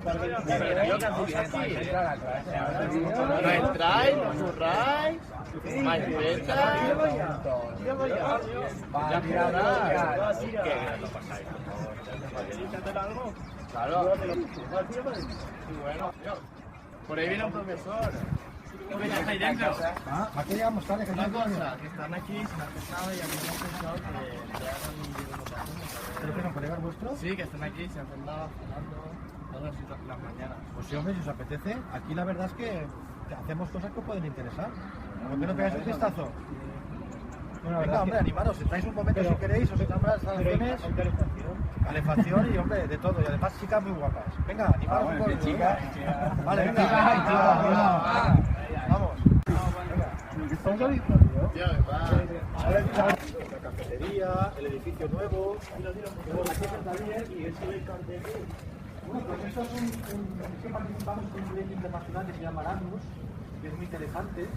No entráis, no curráis, más fechas. Ya curráis. ¿Qué? No pasáis, por favor. Claro. Y bueno, por ahí viene un profesor. Aquí llegamos tarde, que Una cosa, que están aquí, se me ha pesado y habíamos pensado que le hagan un vídeo de votación. ¿Creo que son colegas vuestros? Sí, que están aquí, se han sentado cenando todas las mañanas. Pues sí, hombre, si os apetece, aquí la verdad es que hacemos cosas que os pueden interesar. ¿Por qué no pegáis un vistazo? Bueno, venga, hombre, animaros, entráis un momento si queréis, os echamos las instalaciones. Calefacción y, hombre, de todo. Y además chicas muy guapas. Venga, animaros un poco. Chicas. Vale, venga. Vamos. La cafetería, el edificio nuevo. Aquí está bien y ese es el cartel. Bueno, pues esto es que participamos en un proyecto internacional que se llama Erasmus, que es muy interesante.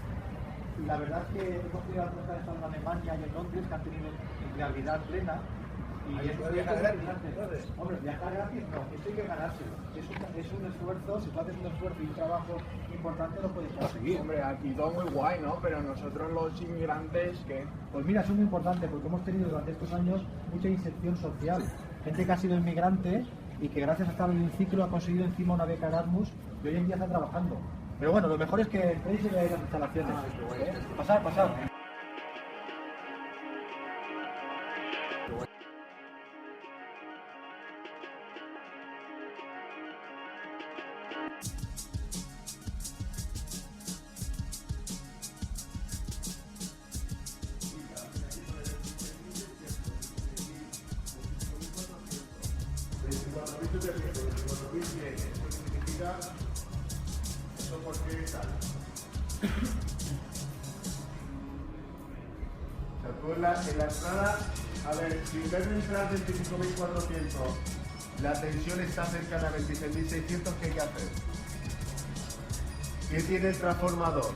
Y la verdad es que hemos tenido la suerte de estar en Alemania y en Londres, que han tenido realidad plena. Y es un proyecto muy interesante. Hombre, viajar gratis no, esto hay que ganárselo. Es un esfuerzo, si tú haces un esfuerzo y un trabajo importante, lo puedes conseguir. Hombre, aquí todo muy guay, ¿no? Pero nosotros los inmigrantes, ¿qué? Pues mira, eso es muy importante porque hemos tenido durante estos años mucha inserción social. Gente que ha sido inmigrante y que gracias a estar en el ciclo ha conseguido encima una beca Erasmus y hoy en día está trabajando. Pero bueno, lo mejor es que entréis y veáis las instalaciones. Pasad, pasad. ¿Eso por qué tal? O sea, tú en la entrada, a ver, si en vez de entrar 25.400, la tensión está cercana a 26.600, ¿qué hay que hacer? ¿Qué tiene el transformador?